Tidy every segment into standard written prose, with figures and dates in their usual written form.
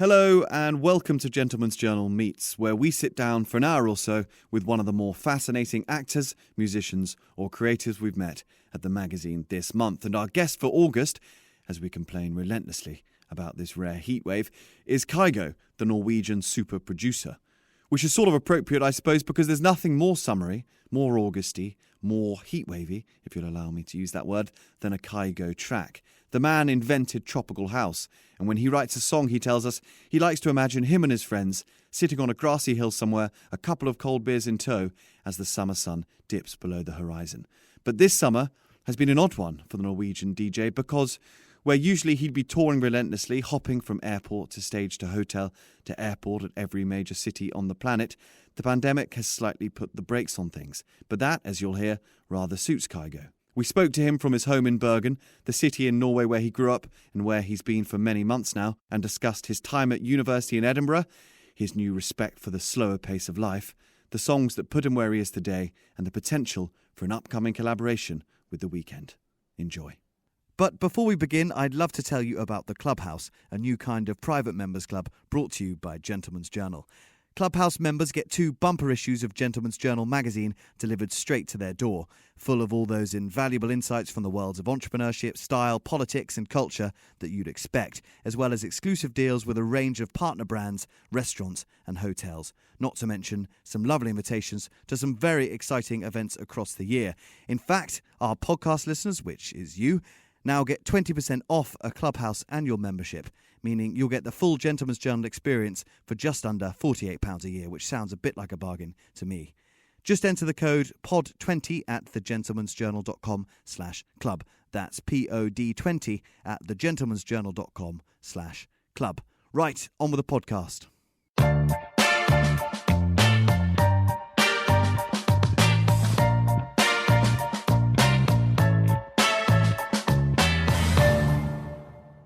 Hello and welcome to Gentleman's Journal Meets, where we sit down for an hour or so with one of the more fascinating actors, musicians or creatives we've met at the magazine this month. And our guest for August, as we complain relentlessly about this rare heatwave, is Kygo, the Norwegian super producer. Which is sort of appropriate, I suppose, because there's nothing more summery, more Augusty, more heatwavy, if you'll allow me to use that word, than a Kygo track. The man invented tropical house, and when he writes a song, he tells us he likes to imagine him and his friends sitting on a grassy hill somewhere, a couple of cold beers in tow, as the summer sun dips below the horizon. But this summer has been an odd one for the Norwegian DJ because where usually he'd be touring relentlessly, hopping from airport to stage to hotel to airport at every major city on the planet, the pandemic has slightly put the brakes on things. But that, as you'll hear, rather suits Kygo. We spoke to him from his home in Bergen, the city in Norway where he grew up and where he's been for many months now, and discussed his time at university in Edinburgh, his new respect for the slower pace of life, the songs that put him where he is today, and the potential for an upcoming collaboration with The Weeknd. Enjoy. But before we begin, I'd love to tell you about the Clubhouse, a new kind of private members club brought to you by Gentleman's Journal. Clubhouse members get 2 bumper issues of Gentleman's Journal magazine delivered straight to their door, full of all those invaluable insights from the worlds of entrepreneurship, style, politics and culture that you'd expect, as well as exclusive deals with a range of partner brands, restaurants and hotels. Not to mention some lovely invitations to some very exciting events across the year. In fact, our podcast listeners, which is you, now get 20% off a Clubhouse annual membership, meaning you'll get the full Gentleman's Journal experience for just under £48 a year, which sounds a bit like a bargain to me. Just enter the code POD20 at thegentleman'sjournal.com/club. That's POD20 at thegentleman'sjournal.com/club. Right, on with the podcast.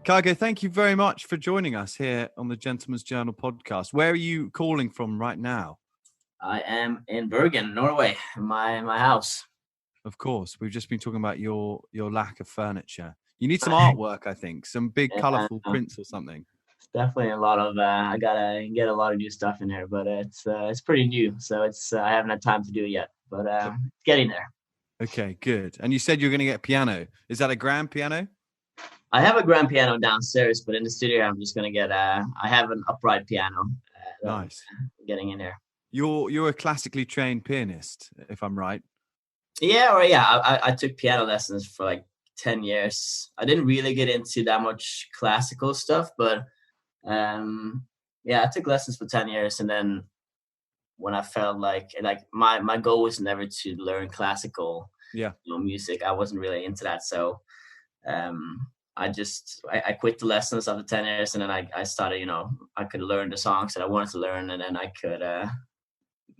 Kygo, thank you very much for joining us here on the Gentleman's Journal podcast. Where are you calling from right now? I am in Bergen, Norway, my house. Of course, we've just been talking about your lack of furniture. You need some artwork, I think, some big colourful prints or something. It's definitely a lot of. I gotta get a lot of new stuff in here, but it's pretty new, so it's I haven't had time to do it yet, but getting there. Okay, good. And you said you're going to get a piano. Is that a grand piano? I have a grand piano downstairs, but in the studio, I'm just gonna get I have an upright piano. Nice. Getting in there. You're a classically trained pianist, if I'm right. Yeah, I took piano lessons for like 10 years. I didn't really get into that much classical stuff, but I took lessons for 10 years, and then when I felt like my goal was never to learn classical music. I wasn't really into that, so I quit the lessons after 10 years, and then I started, I could learn the songs that I wanted to learn, and then I could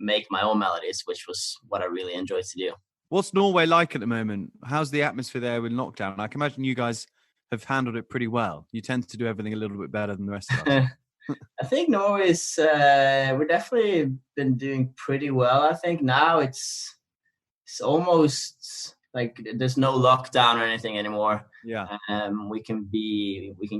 make my own melodies, which was what I really enjoyed to do. What's Norway like at the moment? How's the atmosphere there with lockdown? I can imagine you guys have handled it pretty well. You tend to do everything a little bit better than the rest of us. I think Norway's, we're definitely been doing pretty well. I think now it's almost like there's no lockdown or anything anymore. Yeah. We can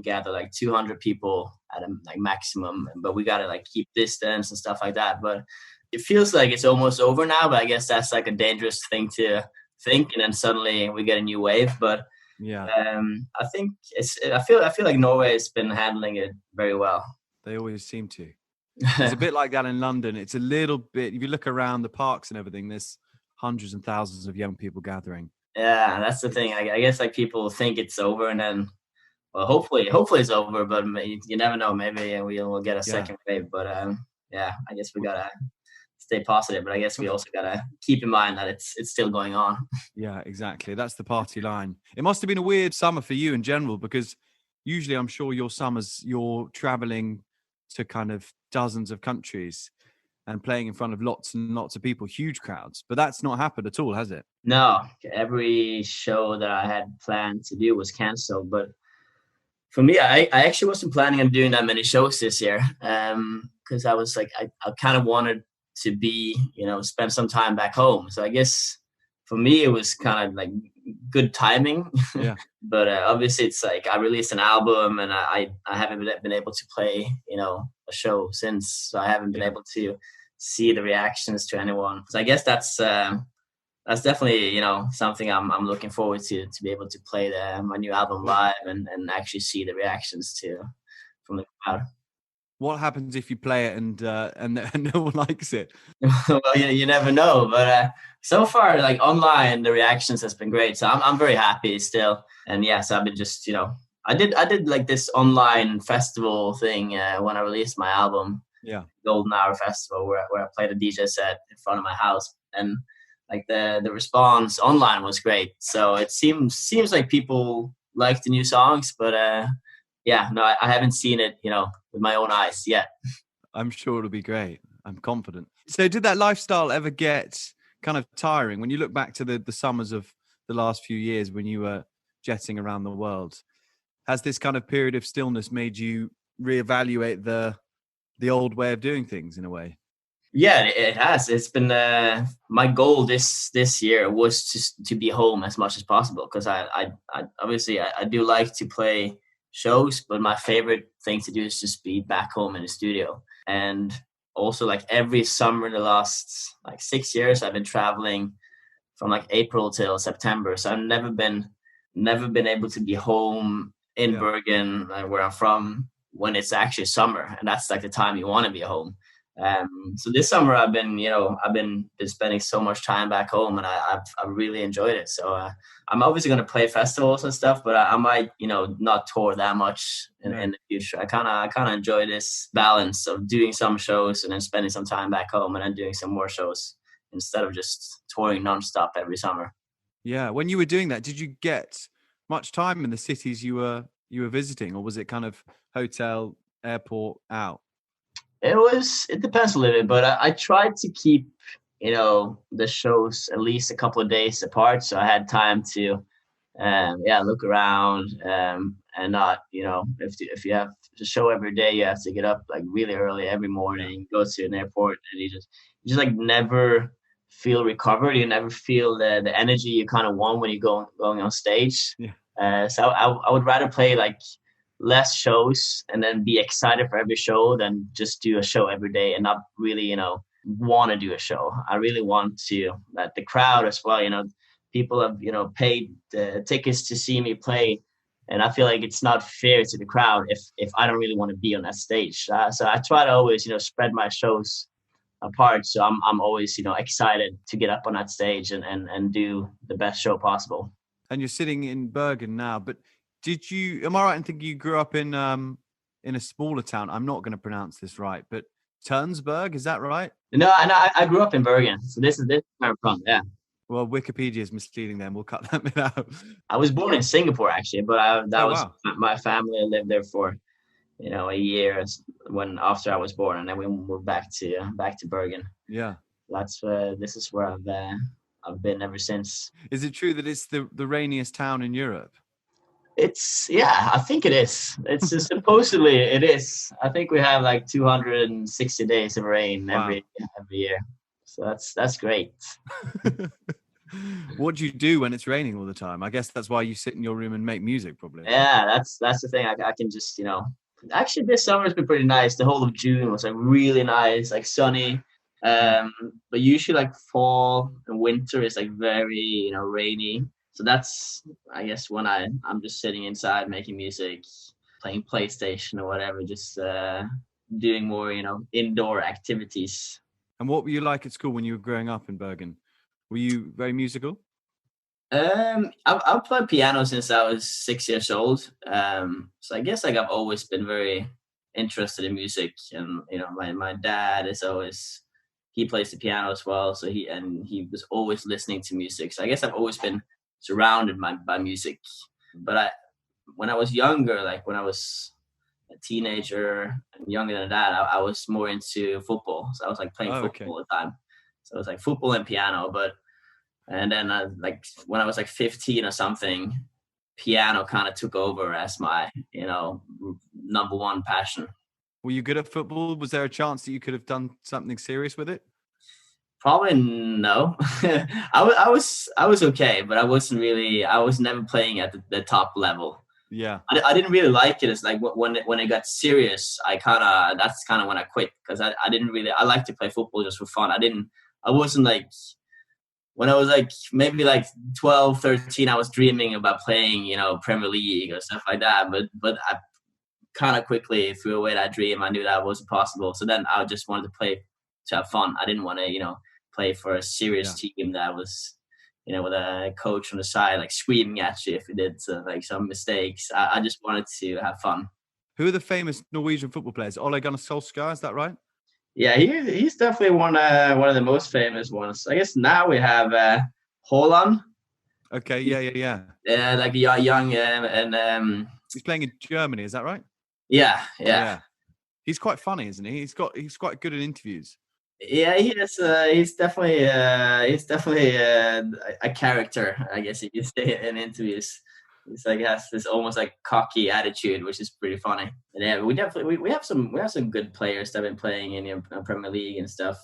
gather like 200 people at a like maximum, but we gotta like keep distance and stuff like that. But it feels like it's almost over now, but I guess that's like a dangerous thing to think, and then suddenly we get a new wave. But I think I feel like Norway has been handling it very well. They always seem to. It's a bit like that in London. It's a little bit, if you look around the parks and everything, there's hundreds and thousands of young people gathering. Yeah, that's the thing. I guess like people think it's over, and then, well, hopefully it's over, but you never know. Maybe we'll get a second wave. But I guess we gotta stay positive. But I guess we also gotta keep in mind that it's still going on. Yeah, exactly. That's the party line. It must have been a weird summer for you in general, because usually I'm sure your summers you're traveling to kind of dozens of countries and playing in front of lots and lots of people, huge crowds. But that's not happened at all, has it? No, every show that I had planned to do was canceled. But for me, I actually wasn't planning on doing that many shows this year, because I was like, I kind of wanted to be, spend some time back home. So I guess for me, it was kind of like good timing. Yeah. But obviously it's like I released an album and I haven't been able to play, a show since. So I haven't been able to see the reactions to anyone. So I guess that's definitely, something I'm looking forward to be able to play my new album live and actually see the reactions from the crowd. What happens if you play it and no one likes it? Well, you never know, but so far, like online, the reactions has been great. So I'm very happy still. And yes, I've been just, I did like this online festival thing when I released my album. Yeah. Golden Hour Festival where I played a DJ set in front of my house, and like the response online was great. So it seems like people like the new songs, but yeah, no, I haven't seen it, with my own eyes yet. I'm sure it'll be great. I'm confident. So did that lifestyle ever get kind of tiring when you look back to the summers of the last few years when you were jetting around the world? Has this kind of period of stillness made you reevaluate the old way of doing things in a way? Yeah, it has. It's been my goal this year was just to be home as much as possible, because I obviously I do like to play shows, but my favorite thing to do is just be back home in the studio. And also, like, every summer in the last like 6 years, I've been traveling from like April till September. So I've never been able to be home in Bergen, where I'm from, when it's actually summer, and that's like the time you want to be home. So this summer I've been spending so much time back home, and I've really enjoyed it. So I'm obviously going to play festivals and stuff, but I might not tour that much in the future. I kind of enjoy this balance of doing some shows and then spending some time back home and then doing some more shows instead of just touring nonstop every summer. Yeah. When you were doing that, did you get much time in the cities you were visiting, or was it kind of hotel, airport, out? It depends a little bit, but I tried to keep, the shows at least a couple of days apart. So I had time to, look around, and not, if you have to show every day, you have to get up like really early every morning, go to an airport, and you just like never feel recovered. You never feel the energy you kind of want when you going on stage. Yeah. So I would rather play like less shows and then be excited for every show than just do a show every day and not really, want to do a show. I really want to let the crowd as well, people have, paid the tickets to see me play. And I feel like it's not fair to the crowd if I don't really want to be on that stage. So I try to always, spread my shows apart. So I'm always, excited to get up on that stage and do the best show possible. And you're sitting in Bergen now, but am I right in thinking you grew up in a smaller town? I'm not going to pronounce this right, but Turnsberg, is that right? No, I grew up in Bergen. So this is where I'm from, yeah. Well, Wikipedia is misleading them. We'll cut that bit out. I was born in Singapore, actually, but my family lived there for, a year after I was born, and then we moved back to Bergen. Yeah. This is where I've been ever since. Is it true that it's the rainiest town in Europe? I think it is. It's supposedly it is. I think we have like 260 days of rain every year. So that's great. What do you do when it's raining all the time? I guess that's why you sit in your room and make music, probably. Yeah, that's the thing. I can just, actually this summer's been pretty nice. The whole of June was like really nice, like sunny. But usually like fall and winter is like very, rainy. So that's, I guess, when I'm just sitting inside making music, playing PlayStation or whatever, just doing more, indoor activities. And what were you like at school when you were growing up in Bergen? Were you very musical? I've played piano since I was 6 years old. So I guess like I've always been very interested in music, and my dad he plays the piano as well. So he was always listening to music. So I guess I've always been surrounded by music. But when I was younger, like when I was a teenager and younger than that, I was more into football. So I was like playing football all the time. So it was like football and piano. And then like when I was like 15 or something, piano kind of took over as my, number one passion. Were you good at football? Was there a chance that you could have done something serious with it? Probably no. I was okay, but I was never playing at the top level. Yeah. I didn't really like it. It's like when it got serious, that's kind of when I quit, because I didn't really, I like to play football just for fun. I wasn't like, when I was like maybe like 12, 13, I was dreaming about playing, Premier League or stuff like that. But I kind of quickly threw away that dream. I knew that wasn't possible. So then I just wanted to play to have fun. I didn't want to, play for a serious team that was, with a coach on the side, like screaming at you if you did like some mistakes. I just wanted to have fun. Who are the famous Norwegian football players? Ole Gunnar Solskjaer, is that right? Yeah, he's definitely one of the most famous ones. I guess now we have Haaland. Okay, yeah. Like a young and he's playing in Germany, is that right? Yeah. He's quite funny, isn't he? He's quite good in interviews. Yeah, he is. He's definitely a character, I guess you could say, in interviews. He's like has this almost like cocky attitude, which is pretty funny. And yeah, we have some good players that have been playing in Premier League and stuff.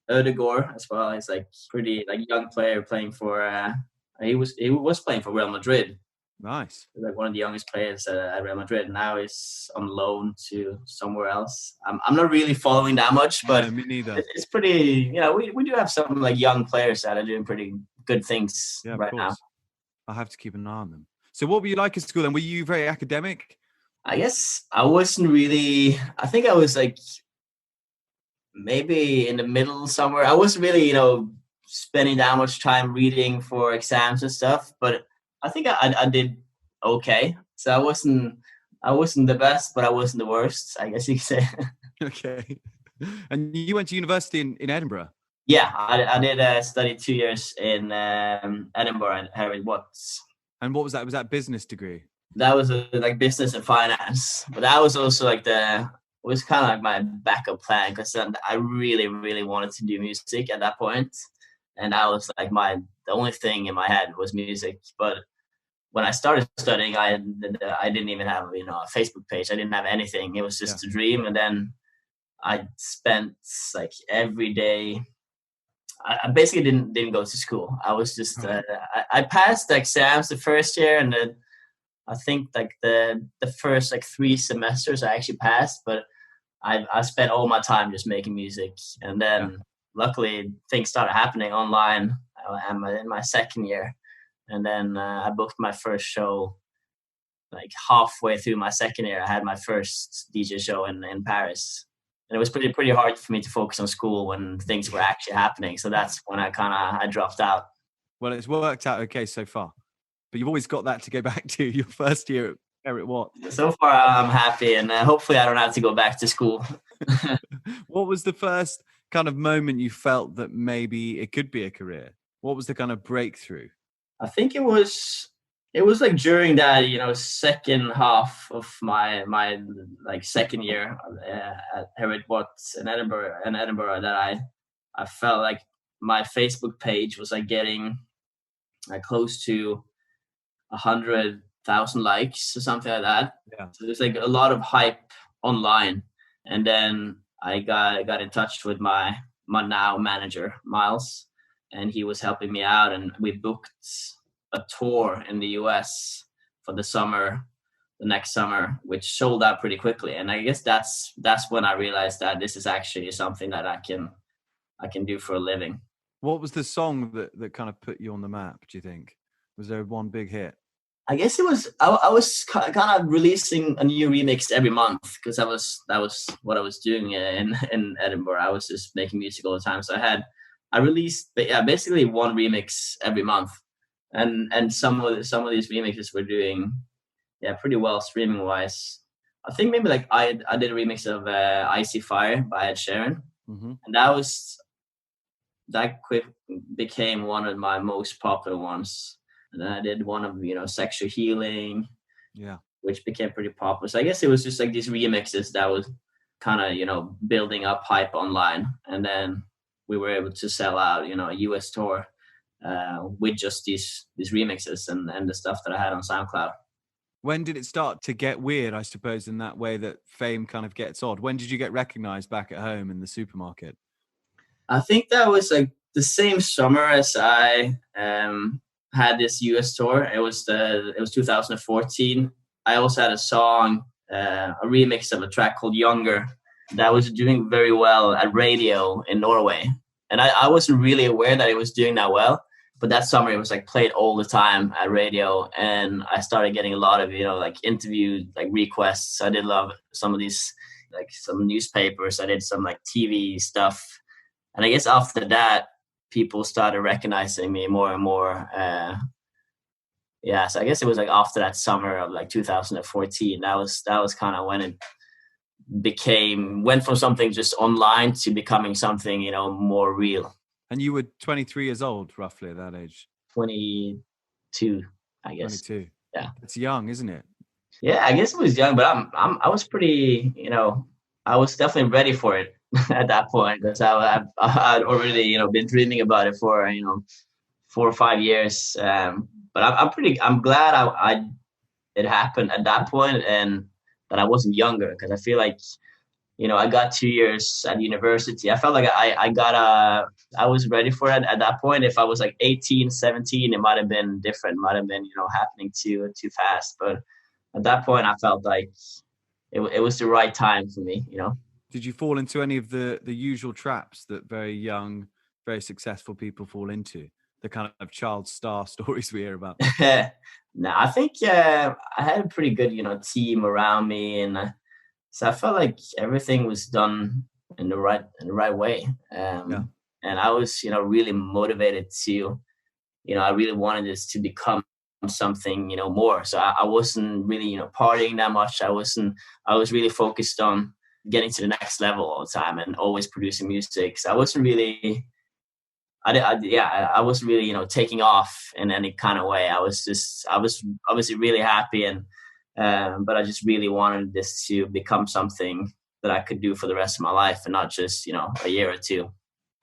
Ødegaard as well. He's like pretty like young player playing for. He was playing for Real Madrid. Nice. Like one of the youngest players at Real Madrid. Now he's on loan to somewhere else. I'm not really following that much, but no, me neither. It's pretty. We do have some like young players that are doing pretty good things right now. I'll have to keep an eye on them. So what were you like at school then? Were you very academic? I guess I wasn't really. I think I was like maybe in the middle somewhere. I wasn't really, spending that much time reading for exams and stuff, but I think I did okay. So I wasn't the best, but I wasn't the worst, I guess you could say. Okay. And you went to university in Edinburgh? Yeah, I did study 2 years in Edinburgh and Harry Watts. And what was that? Was that business degree? That was like business and finance, but that was also like it was kind of like my backup plan, because I really, really wanted to do music at that point, and that was like the only thing in my head was music. But when I started studying, I didn't even have a Facebook page. I didn't have anything. It was just a dream, and then I spent like every day. I basically didn't go to school. I was just I passed the exams the first year, and then I think like the first like 3 semesters I actually passed, but I spent all my time just making music, and then luckily things started happening online. I'm in my second year, and then I booked my first show like halfway through my second year. I had my first DJ show in Paris. And it was pretty hard for me to focus on school when things were actually happening. So that's when I dropped out. Well, it's worked out okay so far. But you've always got that to go back to, your first year at Eric Watt. So far, I'm happy, and hopefully I don't have to go back to school. What was the first kind of moment you felt that maybe it could be a career? What was the kind of breakthrough? I think it was like during that, second half of my like second year at Harriet Watts in Edinburgh that I felt like my Facebook page was like getting like close to 100,000 likes or something like that. Yeah. So there's like a lot of hype online, and then I got in touch with my now manager Miles, and he was helping me out, and we booked a tour in the US for the next summer, which sold out pretty quickly. And I guess that's when I realized that this is actually something that I can do for a living. What was the song that kind of put you on the map, do you think? Was there one big hit? I guess it was, I was kind of releasing a new remix every month, because that was what I was doing in Edinburgh. I was just making music all the time. So I released basically one remix every month. And some of these remixes were doing pretty well streaming wise. I think maybe like I did a remix of Icy Fire by Ed Sheeran, and that quick became one of my most popular ones. And then I did one of Sexual Healing, which became pretty popular. So I guess it was just like these remixes that was kind of building up hype online, and then we were able to sell out a US tour with just these remixes and the stuff that I had on SoundCloud. When did it start to get weird, I suppose, in that way that fame kind of gets odd? When did you get recognized back at home in the supermarket? I think that was like the same summer as I had this US tour. It was 2014. I also had a song, a remix of a track called Younger that was doing very well at radio in Norway. And I wasn't really aware that it was doing that well. But that summer it was like played all the time at radio, and I started getting a lot of, like interview like requests. I did love some of these, like some newspapers. I did some like TV stuff. And I guess after that, people started recognizing me more and more. So I guess it was like after that summer of like 2014. That was kind of when it went from something just online to becoming something, more real. And you were 23 years old, roughly, at that age. 22, I guess. 22. Yeah, it's young, isn't it? Yeah, I guess it was young, but I was pretty, I was definitely ready for it at that point, because I'd already, been dreaming about it for 4 or 5 years. But I'm glad it happened at that point, and that I wasn't younger, because I feel like, I got 2 years at university. I felt like I was ready for it at that point. If I was like 18, 17, it might have been different, might have been, happening too fast. But at that point, I felt like it was the right time for me, Did you fall into any of the usual traps that very young, very successful people fall into? The kind of child star stories we hear about? No, I think I had a pretty good, team around me, and so I felt like everything was done in the right way. And I was, really motivated to, I really wanted this to become something, more. So I wasn't really, partying that much. I was really focused on getting to the next level all the time and always producing music. So I wasn't really, I wasn't really, taking off in any kind of way. I was obviously really happy, and but I just really wanted this to become something that I could do for the rest of my life, and not just, a year or two.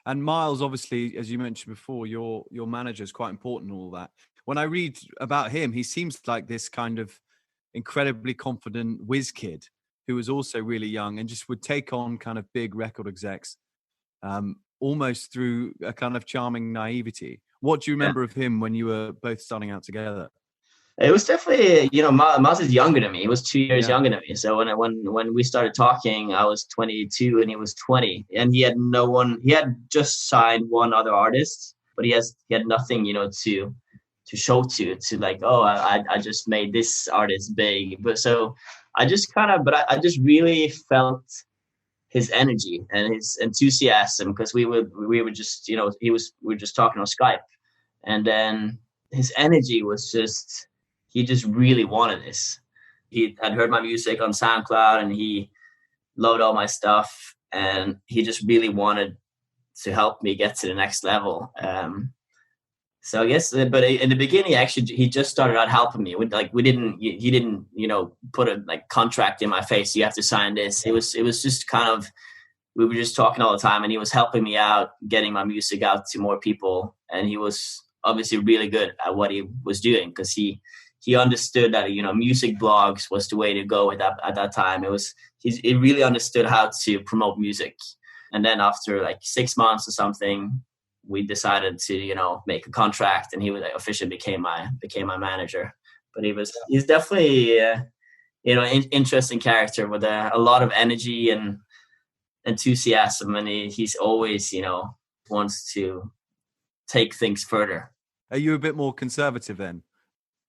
And Miles, obviously, as you mentioned before, your manager is quite important in all that. When I read about him, he seems like this kind of incredibly confident whiz kid who was also really young and just would take on kind of big record execs, almost through a kind of charming naivety. What do you remember of him when you were both starting out together? It was definitely, Miles is younger than me. He was 2 years younger than me. So when we started talking, I was 22 and he was 20, and he had no one. He had just signed one other artist, but he had nothing, to show to like, oh, I just made this artist big. But so I just I just really felt his energy and his enthusiasm, because we were just, we were just talking on Skype, and then his energy was just, he just really wanted this. He had heard my music on SoundCloud, and he loved all my stuff, and he just really wanted to help me get to the next level. So I guess, but in the beginning, actually, he just started out helping me. He didn't, put a like contract in my face. You have to sign this. It was just kind of, we were just talking all the time, and he was helping me out, getting my music out to more people. And he was obviously really good at what he was doing, because he understood that, music blogs was the way to go at that time. He really understood how to promote music. And then after like 6 months or something, we decided to, make a contract, and he officially became my manager. But he's definitely, interesting character with a lot of energy and enthusiasm, and he's always, wants to take things further. Are you a bit more conservative then?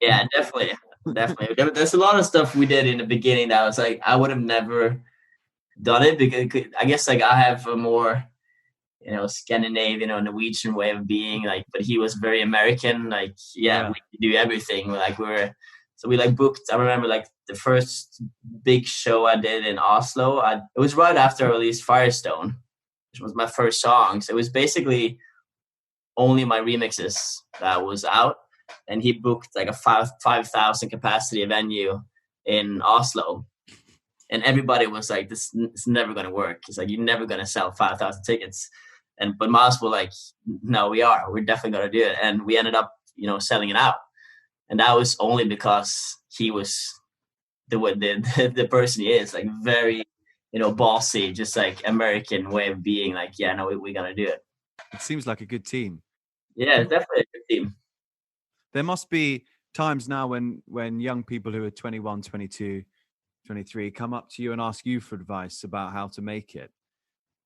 Yeah, definitely. There's a lot of stuff we did in the beginning that was like, I would have never done it, because I guess like I have a more, Scandinavian or Norwegian way of being, like, but he was very American. Like, we do everything. Like we like booked. I remember like the first big show I did in Oslo. It was right after I released Firestone, which was my first song. So it was basically only my remixes that was out, and he booked like a 5,000 capacity venue in Oslo, and everybody was like, "This is never going to work." It's like, you're never going to sell 5,000 tickets. But Miles were like, "No, we're definitely going to do it," and we ended up, selling it out. And that was only because he was the person he is, like very, bossy, just like American way of being like, yeah, no, we're gonna do it. It seems like a good team. Yeah, it's definitely a good team. There must be times now when young people who are 21, 22, 23 come up to you and ask you for advice about how to make it.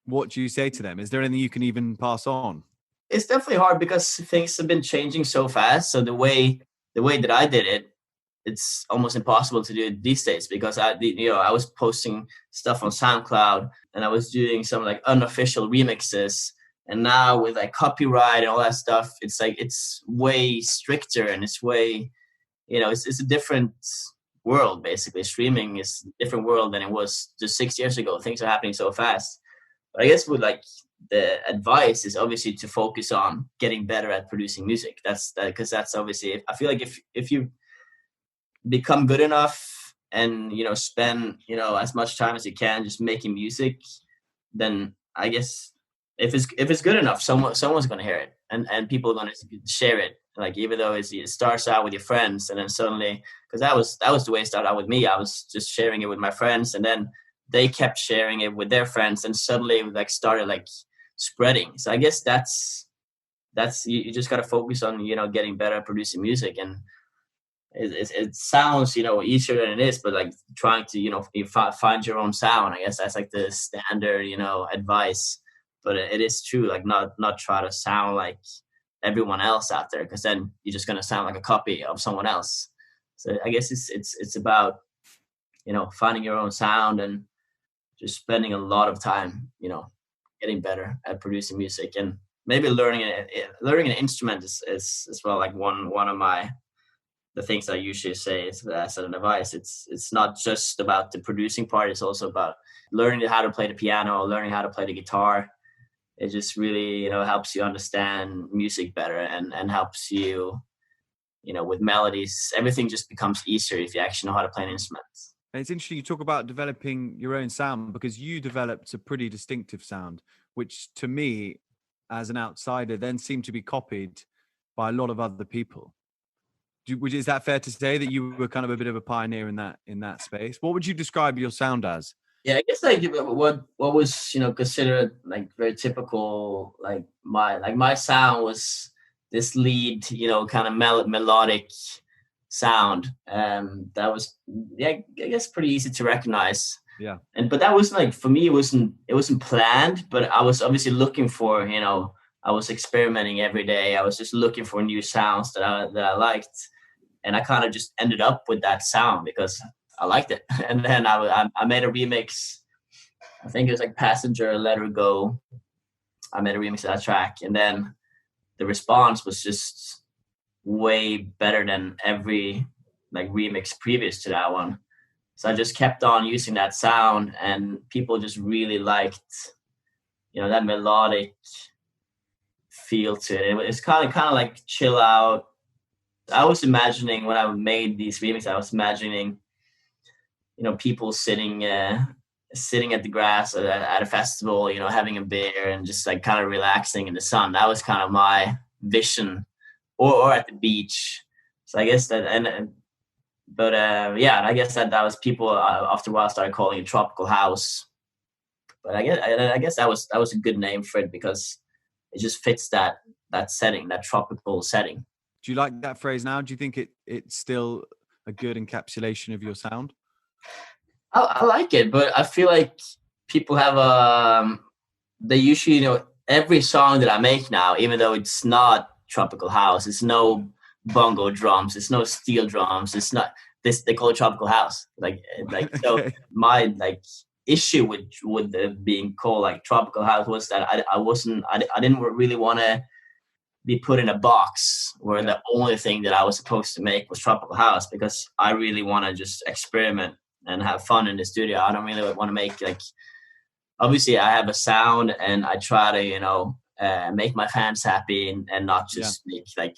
What do you say to them? Is there anything you can even pass on? It's definitely hard because things have been changing so fast. So the way that I did it, it's almost impossible to do it these days because I was posting stuff on SoundCloud and I was doing some like unofficial remixes. And now with like copyright and all that stuff, it's like it's way stricter and it's way, it's a different world basically. Streaming is a different world than it was just 6 years ago. Things are happening so fast. But I guess with like the advice is obviously to focus on getting better at producing music. Because that's obviously, I feel like if you become good enough and spend as much time as you can just making music, then I guess if it's good enough, someone's going to hear it and people are going to share it. Like even though it starts out with your friends and then suddenly, because that was the way it started out with me. I was just sharing it with my friends and then they kept sharing it with their friends and suddenly like started like spreading. So I guess that's you just got to focus on getting better at producing music. And it sounds easier than it is, but like trying to you find your own sound, I guess that's like the standard advice. But it is true, like not try to sound like everyone else out there, because then you're just going to sound like a copy of someone else. So I guess it's about finding your own sound and just spending a lot of time getting better at producing music, and maybe learning an instrument is as well, like one of the things I usually say is as an advice. It's not just about the producing part, it's also about learning how to play the piano, learning how to play the guitar. It just really helps you understand music better and helps you with melodies. Everything just becomes easier if you actually know how to play an instrument. And it's interesting you talk about developing your own sound, because you developed a pretty distinctive sound, which to me, as an outsider, then seemed to be copied by a lot of other people. Is that fair to say that you were kind of a bit of a pioneer in that space? What would you describe your sound as? Yeah, I guess like what was considered like very typical, like my sound was this lead kind of melodic sound that was, yeah, I guess pretty easy to recognize. Yeah. But that wasn't like, for me, it wasn't planned, but I was obviously looking for, I was experimenting every day. I was just looking for new sounds that I liked, and I kind of just ended up with that sound because I liked it. And then I made a remix. I think it was like Passenger, Let Her Go. I made a remix of that track, and then the response was just way better than every like remix previous to that one. So I just kept on using that sound, and people just really liked, that melodic feel to it. It's kind of like chill out. I was imagining when I made these remixes, I was imagining, people sitting at the grass at a festival, having a beer and just like kind of relaxing in the sun. That was kind of my vision, or at the beach. So I guess that, I guess that was people after a while started calling it tropical house. But I guess that was a good name for it because it just fits that setting, that tropical setting. Do you like that phrase now? Do you think it's still a good encapsulation of your sound? I like it, but I feel like people have they usually, every song that I make now, even though it's not tropical house, it's no bongo drums, it's no steel drums, it's not this, they call it tropical house. Like okay. So my like issue with being called like tropical house was that I didn't really want to be put in a box where the only thing that I was supposed to make was tropical house, because I really want to just experiment and have fun in the studio. I don't really want to make like, obviously I have a sound and I try to, make my fans happy and not just make like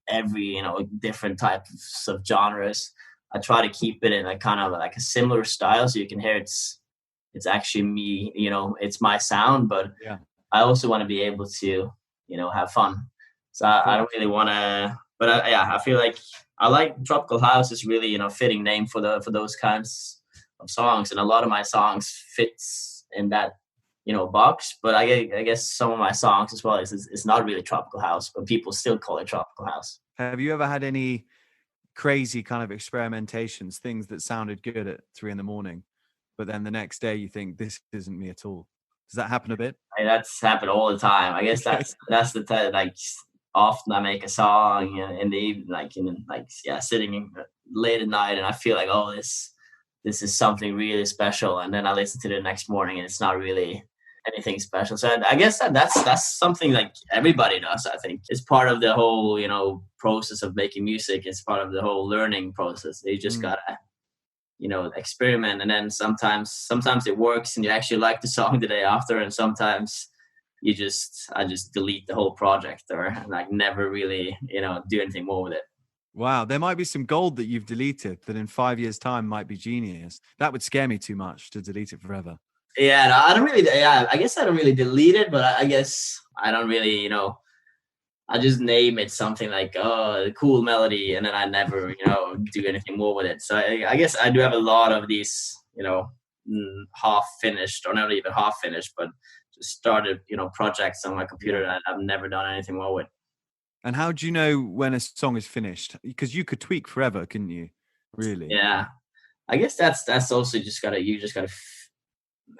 every, different types of genres. I try to keep it in a kind of like a similar style so you can hear it's actually me, it's my sound, but I also want to be able to, have fun. So I don't really want to, but I feel like I like tropical house is really, fitting name for those kinds songs, and a lot of my songs fits in that, box. But I guess some of my songs as well is not really tropical house, but people still call it tropical house. Have you ever had any crazy kind of experimentations, things that sounded good at 3 a.m, but then the next day you think this isn't me at all? Does that happen a bit? That's happened all the time. I guess Okay. that's the like often I make a song in the evening, sitting late at night, and I feel like, oh, this is something really special, and then I listen to it the next morning, and it's not really anything special. So I guess that's something like everybody does. I think it's part of the whole process of making music. It's part of the whole learning process. You just gotta experiment, and then sometimes it works and you actually like the song the day after, and sometimes I just delete the whole project, or like never really do anything more with it. Wow, there might be some gold that you've deleted that in 5 years' time might be genius. That would scare me too much to delete it forever. Yeah, no, I don't really. Yeah, I guess I don't really delete it, but I guess I don't really. I just name it something like, oh, cool melody, and then I never do anything more with it. So I guess I do have a lot of these half finished, or not even half finished, but just started projects on my computer that I've never done anything more with. And how do you know when a song is finished? Because you could tweak forever, couldn't you? Really? Yeah, I guess that's also just gotta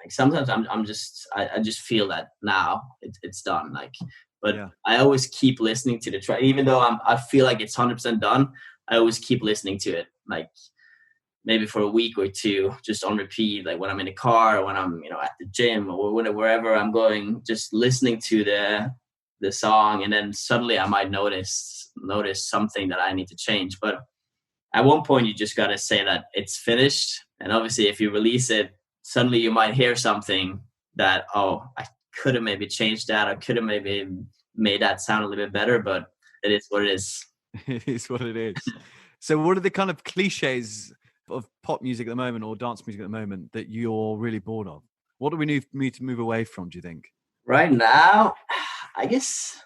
like sometimes I just feel that now it's done, like, but Yeah. I always keep listening to the track, even though I feel like it's 100% done. I always keep listening to it, like maybe for a week or two, just on repeat, like when I'm in the car, or when I'm at the gym, or wherever I'm going, just listening to the song, and then suddenly I might notice something that I need to change. But at one point you just got to say that it's finished, and obviously if you release it, suddenly you might hear something that, oh, I could have maybe changed that, or could have maybe made that sound a little bit better, but it is what it is. It is what it is. So what are the kind of cliches of pop music at the moment, or dance music at the moment, that you're really bored of? What do we need to move away from, do you think? Right now, I guess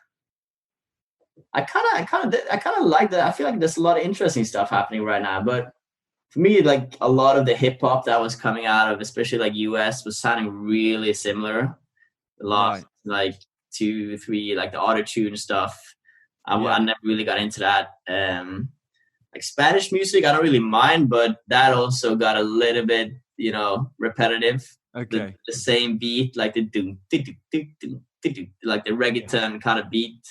I kind of like that. I feel like there's a lot of interesting stuff happening right now, but for me, like a lot of the hip hop that was coming out of, especially like US, was sounding really similar. The last Right. like 2, 3, like the auto tune stuff. I Yeah. never really got into that. Like Spanish music, I don't really mind, but that also got a little bit, repetitive. The Okay. same beat, like the doom, like the reggaeton kind of beat.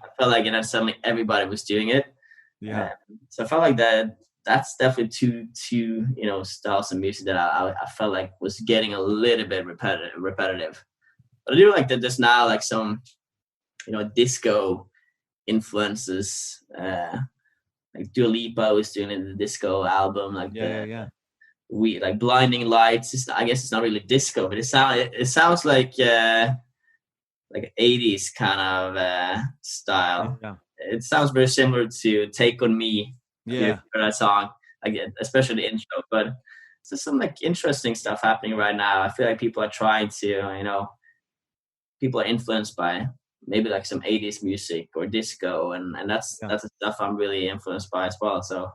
I felt like, suddenly everybody was doing it. Yeah. So I felt like that's definitely two styles of music that I felt like was getting a little bit repetitive. But I do like that there's now like some disco influences. Like Dua Lipa was doing it in the disco album, like Yeah. we like Blinding Lights. I guess it's not really disco, but it sounds like 80s kind of style. Yeah. It sounds very similar to Take On Me. Have you Yeah. heard that song? Like, especially the intro. But it's just some like interesting stuff happening right now. I feel like people are trying to, people are influenced by maybe like some 80s music or disco, and that's Yeah. the stuff I'm really influenced by as well. So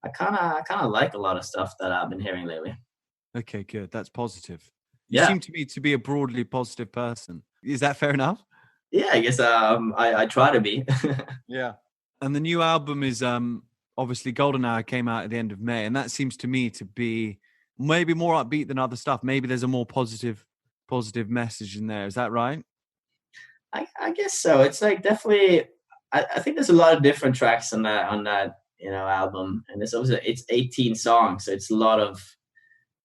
I kind of like a lot of stuff that I've been hearing lately. Okay, good. That's positive. You Yeah. seem to me to be a broadly positive person. Is that fair enough? Yeah, I guess I try to be. Yeah. And the new album is obviously Golden Hour came out at the end of May, and that seems to me to be maybe more upbeat than other stuff. Maybe there's a more positive message in there. Is that right? I guess so. It's like definitely. I think there's a lot of different tracks on that album, and it's 18 songs, so it's a lot of.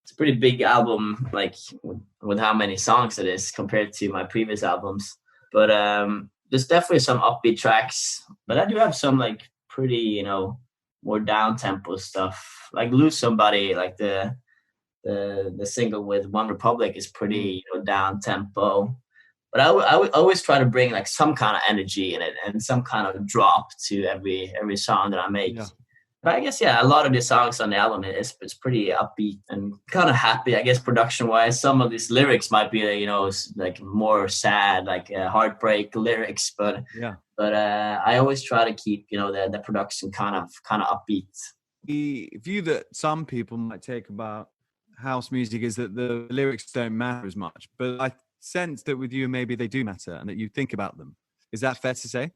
It's a pretty big album, like with how many songs it is compared to my previous albums. But there's definitely some upbeat tracks, but I do have some like pretty more down tempo stuff, like Lose Somebody, like the single with One Republic is pretty down tempo. But I would always try to bring like some kind of energy in it and some kind of drop to every song that I make. Yeah. But I guess a lot of the songs on the album it's pretty upbeat and kind of happy. I guess production wise, some of these lyrics might be like more sad, like heartbreak lyrics. But Yeah. I always try to keep the production kind of upbeat. The view that some people might take about house music is that the lyrics don't matter as much, but I sense that with you, maybe they do matter and that you think about them. Is that fair to say?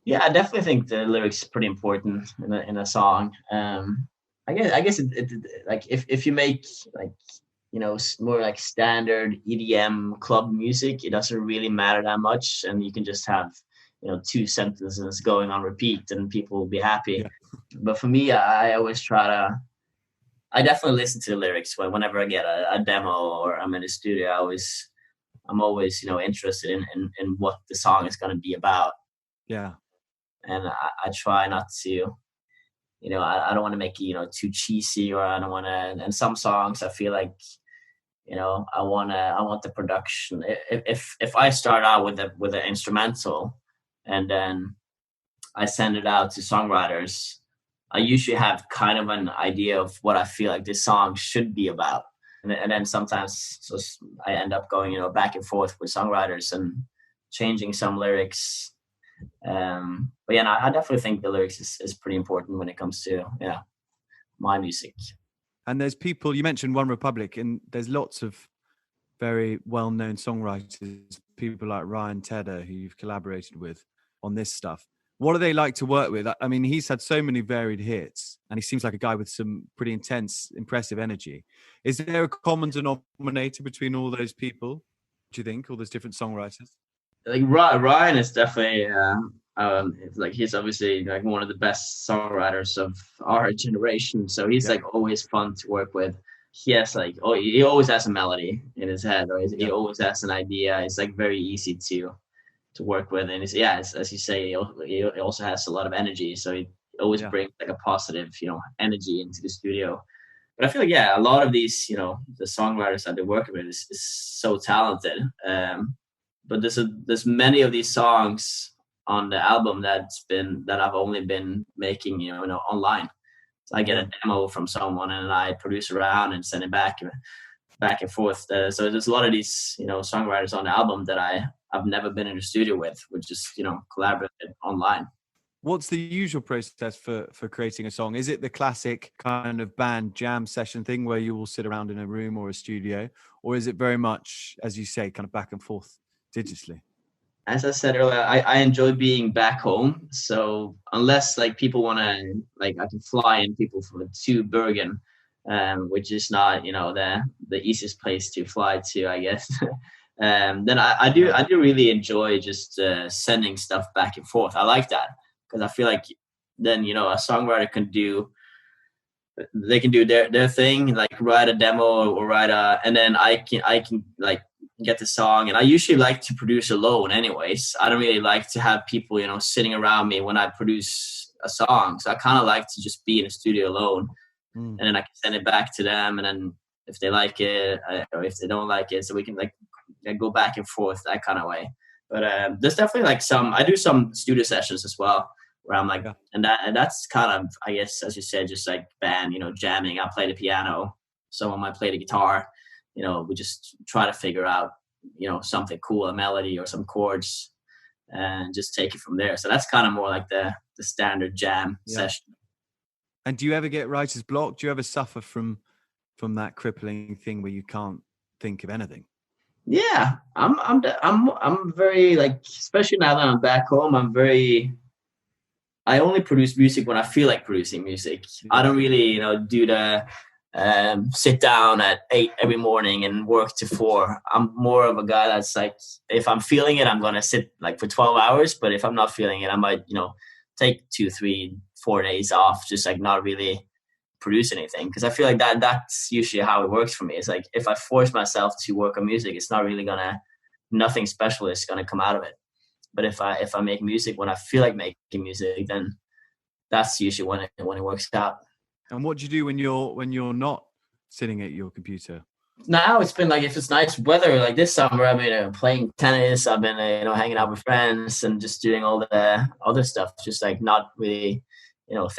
Yeah, I definitely think the lyrics are pretty important in a song. I guess like if you make like more like standard EDM club music, it doesn't really matter that much, and you can just have two sentences going on repeat, and people will be happy. Yeah. But for me, I always try to. I definitely listen to the lyrics whenever I get a demo or I'm in the studio. I'm always interested in what the song is going to be about, Yeah. and I try not to. I don't want to make it too cheesy, or I don't want to. And some songs I feel like I want the production. If I start out with an instrumental and then I send it out to songwriters, I usually have kind of an idea of what I feel like this song should be about. And then sometimes I end up going back and forth with songwriters and changing some lyrics. But yeah, no, I definitely think the lyrics is pretty important when it comes to my music. And there's people, you mentioned One Republic, and there's lots of very well-known songwriters, people like Ryan Tedder, who you've collaborated with on this stuff. What do they like to work with? I mean, he's had so many varied hits, and he seems like a guy with some pretty intense, impressive energy. Is there a common denominator between all those people, do you think, all those different songwriters? Like Ryan is definitely like he's obviously like one of the best songwriters of our generation. So he's like always fun to work with. He has he always has a melody in his head, or he always has an idea. It's like very easy to work with, and as you say, he also has a lot of energy. So he always brings like a positive energy into the studio. But I feel like a lot of these the songwriters that they're working with is so talented. But there's many of these songs on the album that I've only been making online. So I get a demo from someone and I produce around and send it back and forth. So there's a lot of these songwriters on the album that I've never been in the studio with. We just collaborated online. What's the usual process for creating a song? Is it the classic kind of band jam session thing where you all sit around in a room or a studio, or is it very much, as you say, kind of back and forth digitally? As I said earlier, I enjoy being back home. So unless like people want to, like I can fly in people to Bergen, which is not the easiest place to fly to, I guess. Then I do really enjoy just sending stuff back and forth. I like that because I feel like then a songwriter can do their thing, like write a demo or write and then I can like get the song. And I usually like to produce alone anyways. I don't really like to have people sitting around me when I produce a song, so I kind of like to just be in the studio alone. And then I can send it back to them, and then if they like it or if they don't like it, so we can like go back and forth that kind of way. But there's definitely like I do some studio sessions as well where I'm like, and that's kind of, I guess, as you said, just like band, jamming. I play the piano, someone might play the guitar. We just try to figure out, something cool, a melody or some chords, and just take it from there. So that's kind of more like the standard jam session. And do you ever get writer's block? Do you ever suffer from that crippling thing where you can't think of anything? Yeah, I'm very like, especially now that I'm back home, I only produce music when I feel like producing music. I don't really, do the sit down at 8 every morning and work to 4. I'm more of a guy that's like, if I'm feeling it, I'm going to sit like for 12 hours. But if I'm not feeling it, I might, take 2, 3, 4 days off, just like not really produce anything. Because I feel like that's usually how it works for me. It's like, if I force myself to work on music, it's not really nothing special is going to come out of it. But if I make music when I feel like making music, then that's usually when it works out. And what do you do when you're not sitting at your computer? Now it's been like, if it's nice weather, like this summer, I've been playing tennis. I've been hanging out with friends and just doing all the other stuff. Just like not really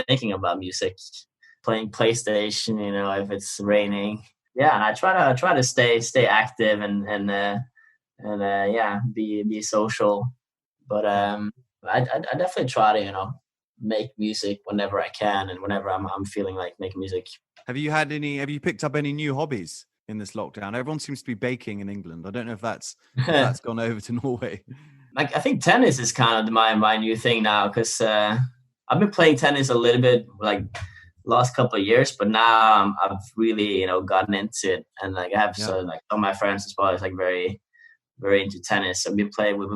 thinking about music, playing PlayStation. If it's raining, and I try to stay active and be social. But I definitely try to make music whenever I can and whenever I'm feeling like making music. Have you picked up any new hobbies in this lockdown? Everyone seems to be baking in England. I don't know if that's gone over to Norway. Like, I think tennis is kind of my new thing now, because I've been playing tennis a little bit like last couple of years, but now I've really gotten into it, and like I have so like all my friends as well is like very very into tennis. We've been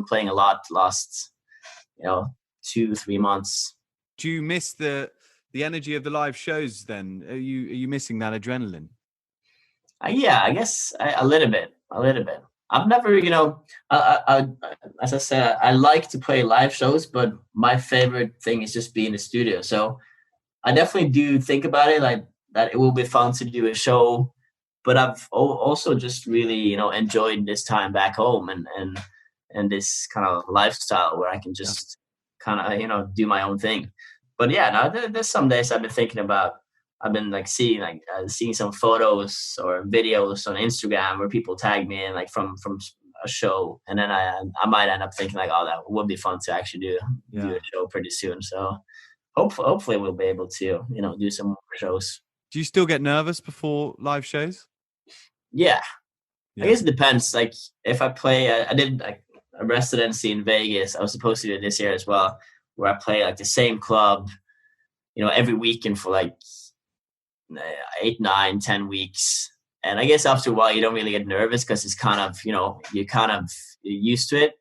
playing a lot the last 2-3 months. Do you miss the energy of the live shows then? Are you missing that adrenaline? Yeah, I guess a little bit. I've never, as I said, I like to play live shows, but my favorite thing is just being in the studio. So I definitely do think about it, like that it will be fun to do a show, but I've also just really, enjoyed this time back home and this kind of lifestyle where I can just kind of, do my own thing. But yeah, now there's some days I've been thinking about. I've been like seeing some photos or videos on Instagram where people tag me in like from a show, and then I might end up thinking like, oh, that would be fun to actually do a show pretty soon. So hopefully we'll be able to do some more shows. Do you still get nervous before live shows? Yeah. I guess it depends. Like if I play, I did like a residency in Vegas. I was supposed to do it this year as well, where I play like the same club, every weekend for like 8, 9, 10 weeks. And I guess after a while you don't really get nervous because it's kind of, you're kind of used to it.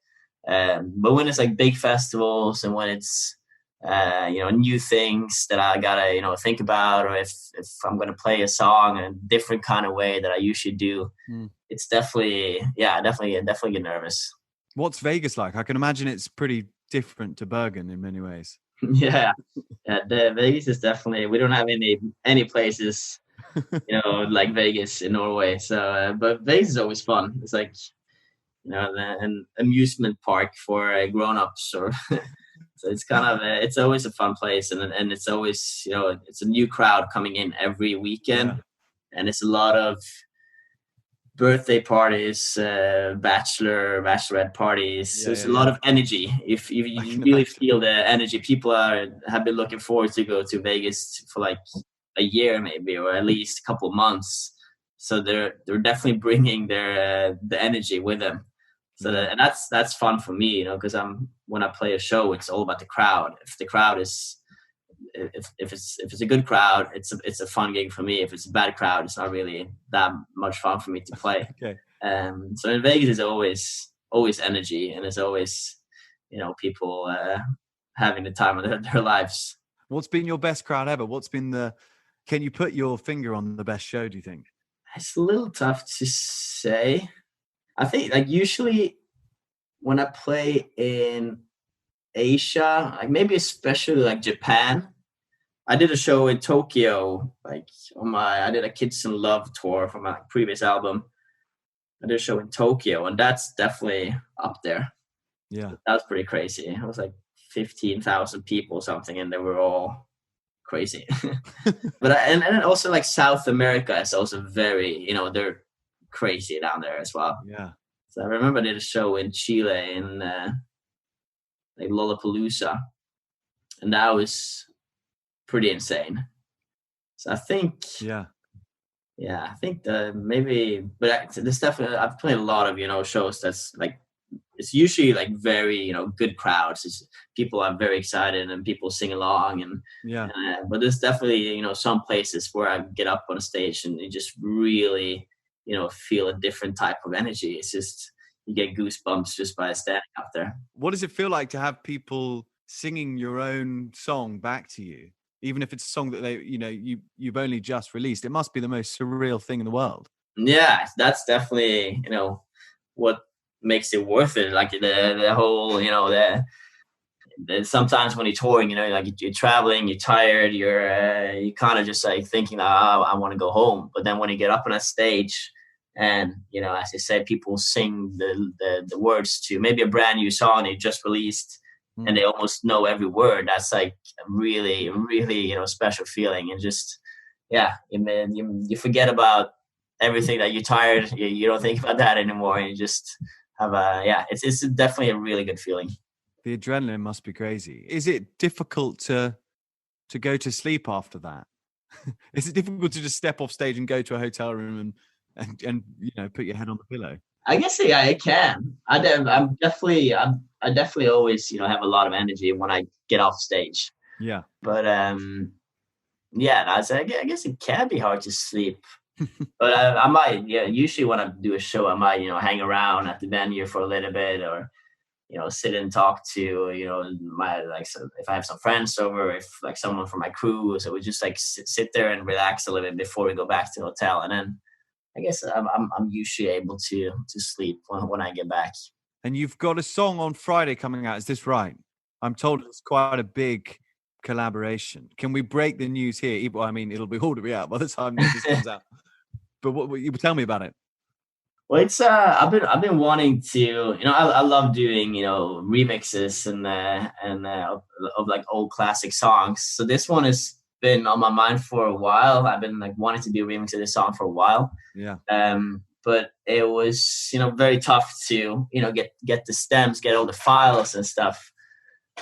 But when it's like big festivals and when it's, new things that I gotta, think about, or if I'm going to play a song in a different kind of way that I usually do, it's definitely get nervous. What's Vegas like? I can imagine it's pretty different to Bergen in many ways. Yeah, the Vegas is definitely, we don't have any places, like Vegas in Norway. So, but Vegas is always fun. It's like, an amusement park for grown-ups, or so it's kind of it's always a fun place, and it's always it's a new crowd coming in every weekend, and it's a lot of birthday parties, bachelorette parties. There's a lot of energy. If you really feel the energy, people have been looking forward to go to Vegas for like a year maybe, or at least a couple of months. So they're definitely bringing the energy with them. So and that's fun for me, because when I play a show, it's all about the crowd. If the crowd is if it's a good crowd, it's a fun gig for me. If it's a bad crowd, it's not really that much fun for me to play. Okay. So in Vegas is always energy, and it's always people having the time of their lives. What's been your best crowd ever? Can you put your finger on the best show, do you think? It's a little tough to say. I think like usually when I play in Asia, like maybe especially like Japan, I did a show in Tokyo, like I did a Kids in Love tour for my previous album. I did a show in Tokyo, and that's definitely up there. Yeah, that was pretty crazy. It was like 15,000 people or something, and they were all crazy. But and then also like South America is also very, they're crazy down there as well. Yeah. So I remember I did a show in Chile in like Lollapalooza, and that was pretty insane. So I think I think maybe, but there's definitely, I've played a lot of shows that's like, it's usually like very good crowds. It's, people are very excited and people sing along, and but there's definitely some places where I get up on a stage and you just really feel a different type of energy. It's just, you get goosebumps just by standing up there. What does it feel like to have people singing your own song back to you, even if it's a song that you've only just released? It must be the most surreal thing in the world. Yeah, that's definitely what makes it worth it. Like the whole sometimes when you're touring, like you're traveling, you're tired, you kind of just like thinking, I want to go home. But then when you get up on a stage, and as you said, people sing the words to maybe a brand new song they just released, and they almost know every word. That's like a really, really special feeling. And just you forget about everything that you're tired. You don't think about that anymore, and you just have it's definitely a really good feeling. The adrenaline must be crazy. Is it difficult to go to sleep after that? Is it difficult to just step off stage and go to a hotel room and put your head on the pillow? I guess yeah, it can. I definitely always have a lot of energy when I get off stage. Yeah. But yeah, I guess it can be hard to sleep. But I might, usually when I do a show, I might hang around at the venue for a little bit, or sit and talk to so if I have some friends over, if like someone from my crew, so we just like sit there and relax a little bit before we go back to the hotel, and then I guess I'm usually able to sleep when I get back. And you've got a song on Friday coming out, is this right? I'm told it's quite a big collaboration. Can we break the news here? Well, I mean, it'll be already out by the time this comes out. But what you tell me about it? Well, it's I've been wanting to, I love doing remixes and of like old classic songs. So this one has been on my mind for a while. I've been like wanting to do a remix of this song for a while. Yeah. But it was very tough to get the stems, get all the files and stuff.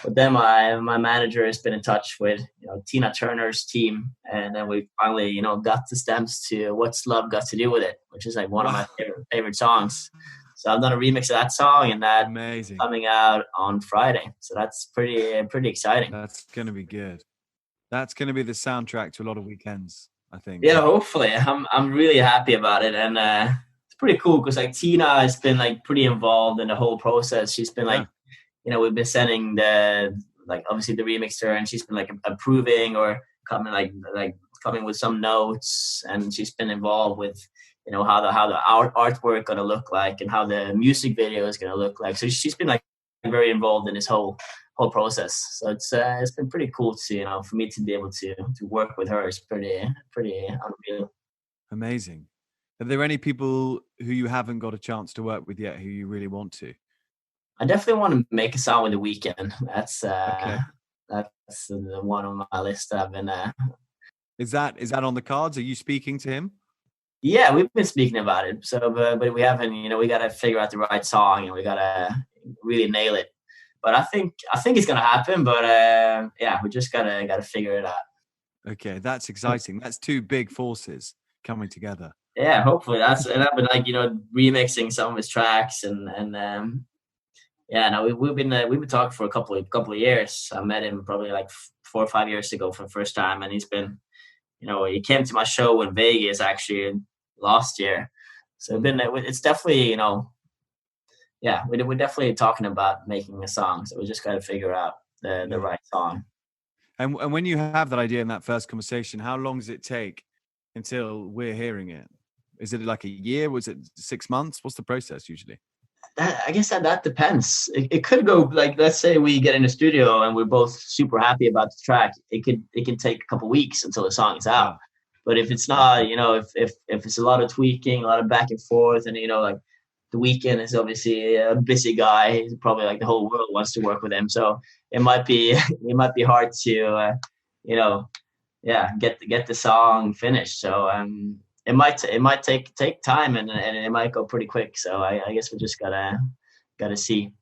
But then my manager has been in touch with Tina Turner's team, and then we finally got the stems to "What's Love Got to Do with It," which is like one of my favorite songs. So I've done a remix of that song, and that's coming out on Friday. So that's pretty exciting. That's gonna be good. That's gonna be the soundtrack to a lot of weekends, I think. Yeah, hopefully. I'm really happy about it, and it's pretty cool because like Tina has been like pretty involved in the whole process. She's been like. We've been sending obviously the remix to her, and she's been like approving or coming coming with some notes, and she's been involved with how the artwork gonna look like and how the music video is gonna look like. So she's been like very involved in this whole process. So it's been pretty cool to for me to be able to work with her. It's pretty unreal. Amazing. Are there any people who you haven't got a chance to work with yet who you really want to? I definitely want to make a song with The Weeknd. That's the one on my list that I've been. Is that on the cards? Are you speaking to him? Yeah, we've been speaking about it. So, but we haven't. We got to figure out the right song, and we got to really nail it. But I think it's gonna happen. But yeah, we just gotta figure it out. Okay, that's exciting. That's two big forces coming together. Yeah, hopefully and I've been like remixing some of his tracks and. Yeah, no, we've been talking for a couple of years. I met him probably like 4 or 5 years ago for the first time, and he's been, he came to my show in Vegas actually last year. So it's definitely, yeah, we're definitely talking about making a song. So we just got to figure out the right song. And when you have that idea in that first conversation, how long does it take until we're hearing it? Is it like a year? Was it 6 months? What's the process usually? I guess that depends. It could go like, let's say we get in the studio and we're both super happy about the track. It can take a couple weeks until the song is out. Yeah. But if it's not, if it's a lot of tweaking, a lot of back and forth, and like The Weeknd is obviously a busy guy. He's probably like the whole world wants to work with him. So it might be hard to get the song finished. So it might take time and it might go pretty quick. So I guess we just gotta see.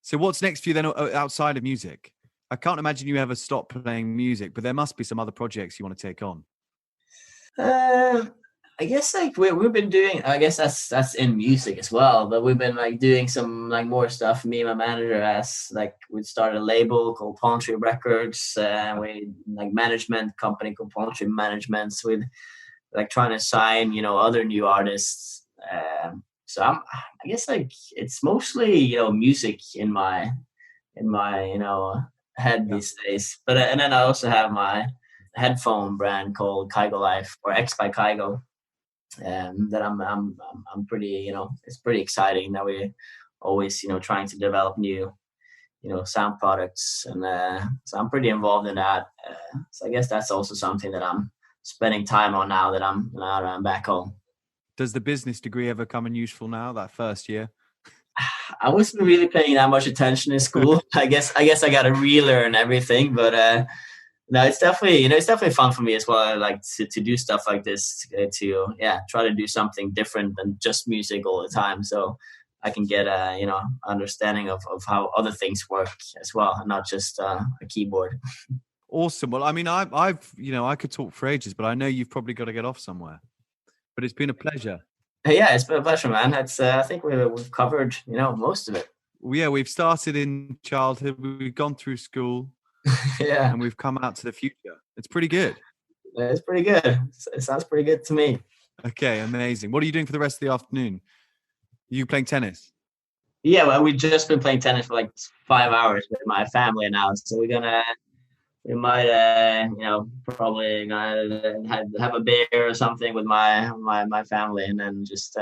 So what's next for you then outside of music? I can't imagine you ever stop playing music, but there must be some other projects you want to take on. I guess like we've been doing. I guess that's in music as well. But we've been like doing some like more stuff. Me and my manager we started a label called Palm Tree Records. We like management company called Palm Tree Management. So we like trying to sign, other new artists. So I guess like it's mostly, music in my head these days. But and then I also have my headphone brand called Kygo Life or X by Kygo. That I'm pretty, it's pretty exciting that we're always, trying to develop new, sound products, and so I'm pretty involved in that. So I guess that's also something that I'm spending time on now that I'm back home. Does the business degree ever come in useful now, that first year? I wasn't really paying that much attention in school. I guess I got to relearn everything, but no, it's definitely fun for me as well. I like to do stuff like this to try to do something different than just music all the time. So I can get a understanding of how other things work as well, and not just a keyboard. Awesome. Well, I mean, I've I could talk for ages, but I know you've probably got to get off somewhere. But it's been a pleasure. Yeah, it's been a pleasure, man. It's I think we've covered most of it. Well, yeah, we've started in childhood, we've gone through school, Yeah, and we've come out to the future. It's pretty good. it's pretty good. It sounds pretty good to me. Okay, amazing. What are you doing for the rest of the afternoon? Are you playing tennis? Yeah, well, we've just been playing tennis for like 5 hours with my family now, so we might probably gonna have a beer or something with my family, and then just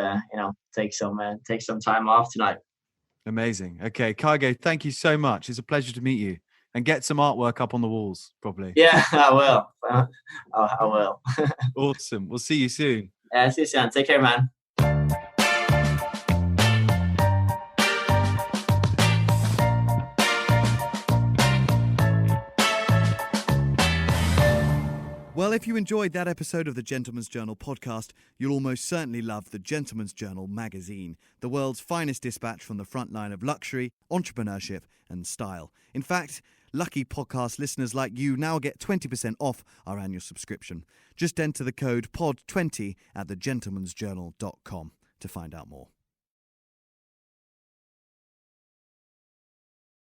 take some time off tonight. Amazing. Okay, Kygo, thank you so much. It's a pleasure to meet you. And get some artwork up on the walls, probably. Yeah, I will. I will. Awesome. We'll see you soon. Yeah, see you soon. Take care, man. Well, if you enjoyed that episode of the Gentleman's Journal podcast, you'll almost certainly love the Gentleman's Journal magazine, the world's finest dispatch from the front line of luxury, entrepreneurship, and style. In fact, lucky podcast listeners like you now get 20% off our annual subscription. Just enter the code POD20 at thegentleman'sjournal.com to find out more.